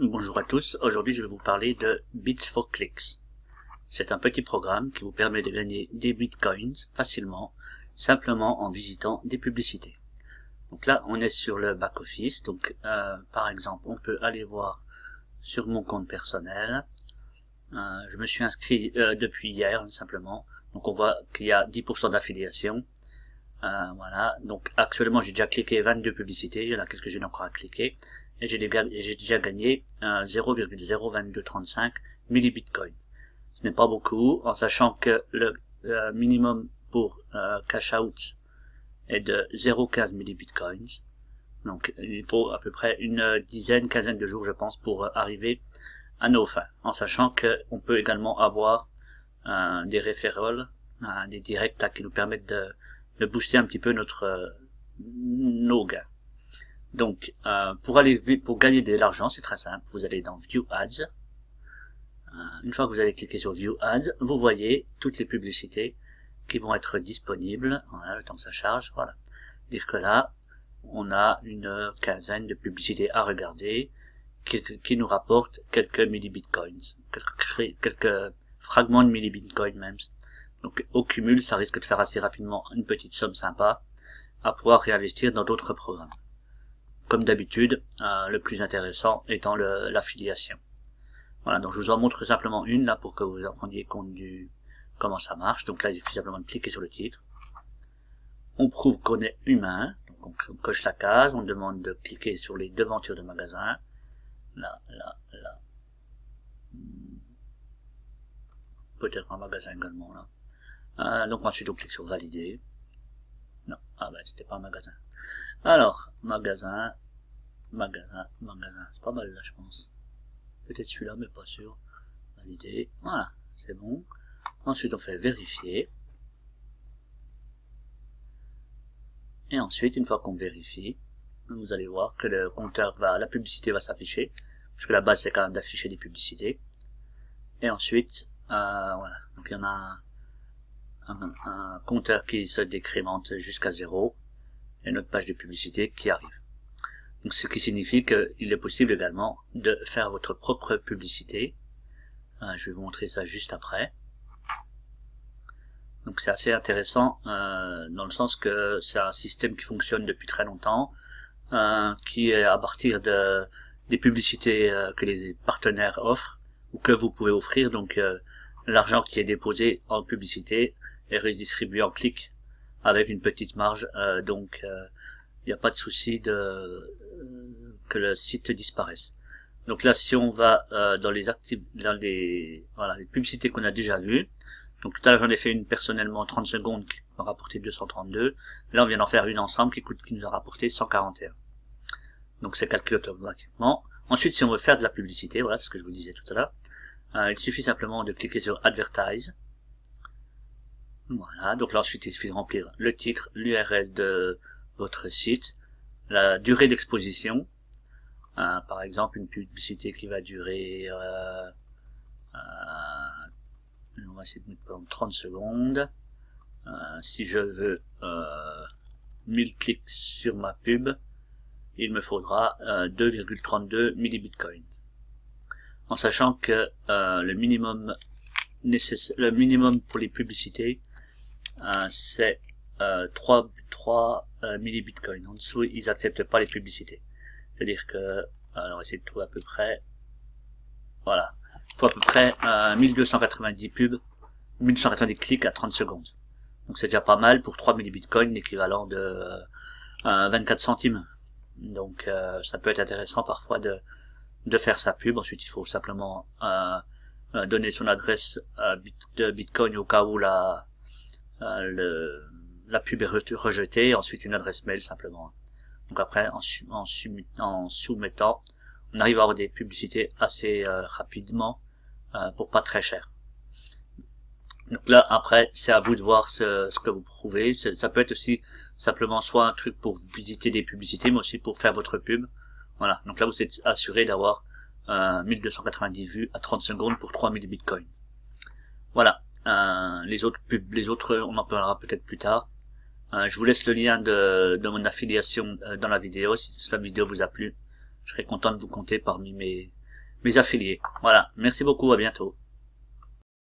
Bonjour à tous, aujourd'hui je vais vous parler de Bits4Clicks. C'est un petit programme qui vous permet de gagner des bitcoins facilement, simplement en visitant des publicités. Donc là on est sur le back-office, donc par exemple on peut aller voir sur mon compte personnel. Je me suis inscrit depuis hier simplement, donc on voit qu'il y a 10% d'affiliation. Voilà, donc actuellement j'ai déjà cliqué 22 publicités, il y en a quelques-unes encore à cliquer. Et j'ai déjà gagné 0,02235 millibitcoin. Ce n'est pas beaucoup, en sachant que le minimum pour cash out est de 0,15 millibitcoins. Donc il faut à peu près une quinzaine de jours, je pense, pour arriver à nos fins. En sachant qu'on peut également avoir des referrals, des directs qui nous permettent de booster un petit peu nos gains. Donc, pour gagner de l'argent, c'est très simple. Vous allez dans View Ads. Une fois que vous allez cliquer sur View Ads, vous voyez toutes les publicités qui vont être disponibles. Voilà, le temps que ça charge. Voilà. Dire que là, on a une quinzaine de publicités à regarder qui nous rapportent quelques millibitcoins, quelques fragments de millibitcoins même. Donc, au cumul, ça risque de faire assez rapidement une petite somme sympa à pouvoir réinvestir dans d'autres programmes. Comme d'habitude, le plus intéressant étant l'affiliation. Voilà, donc je vous en montre simplement une là pour que vous en rendiez compte comment ça marche. Donc là, il suffit simplement de cliquer sur le titre. On prouve qu'on est humain, donc on coche la case, on demande de cliquer sur les devantures de magasin. Là. Peut-être un magasin également là. Donc ensuite on clique sur valider. Non, c'était pas un magasin. Alors, magasin, c'est pas mal là je pense. Peut-être celui-là mais pas sûr. Valider, voilà, c'est bon. Ensuite on fait vérifier. Et ensuite, une fois qu'on vérifie, vous allez voir que le compteur la publicité va s'afficher. Parce que la base c'est quand même d'afficher des publicités. Et ensuite, voilà, donc il y en a un compteur qui se décrémente jusqu'à 0. Et notre page de publicité qui arrive. Donc, ce qui signifie qu'il est possible également de faire votre propre publicité. Je vais vous montrer ça juste après. Donc c'est assez intéressant dans le sens que c'est un système qui fonctionne depuis très longtemps, qui est à partir des publicités que les partenaires offrent ou que vous pouvez offrir. Donc l'argent qui est déposé en publicité est redistribué en clics avec une petite marge, donc il n'y a pas de souci que le site disparaisse. Donc là, si on va dans les publicités qu'on a déjà vues, donc tout à l'heure j'en ai fait une personnellement 30 secondes qui m'a rapporté 232. Là on vient d'en faire une ensemble qui nous a rapporté 141. Donc c'est calculé automatiquement. Ensuite, si on veut faire de la publicité, voilà ce que je vous disais tout à l'heure, il suffit simplement de cliquer sur Advertise. Voilà, donc là ensuite il suffit de remplir le titre, l'URL de votre site, la durée d'exposition, par exemple une publicité qui va durer, on va essayer de mettre pendant 30 secondes, si je veux 1000 clics sur ma pub, il me faudra 2,32 millibitcoins. En sachant que le minimum pour les publicités, c'est 3 millibitcoins. En dessous, ils acceptent pas les publicités. C'est-à-dire que, alors essayer de trouver à peu près, voilà, il faut à peu près 1290 pubs, 1290 clics à 30 secondes. Donc c'est déjà pas mal pour 3 millibitcoins, l'équivalent de 24 centimes. Donc ça peut être intéressant parfois de faire sa pub. Ensuite, il faut simplement donner son adresse de Bitcoin au cas où la pub est rejetée, ensuite une adresse mail simplement. Donc après, en soumettant, on arrive à avoir des publicités assez rapidement pour pas très cher. Donc là, après, c'est à vous de voir ce que vous prouvez. Ça peut être aussi simplement soit un truc pour visiter des publicités, mais aussi pour faire votre pub. Voilà, donc là vous êtes assuré d'avoir 1290 vues à 30 secondes pour 3000 bitcoins. Voilà. Les autres, on en parlera peut-être plus tard. Je vous laisse le lien de mon affiliation dans la vidéo. Si la vidéo vous a plu, je serais content de vous compter parmi mes mes affiliés. Voilà. Merci beaucoup. À bientôt.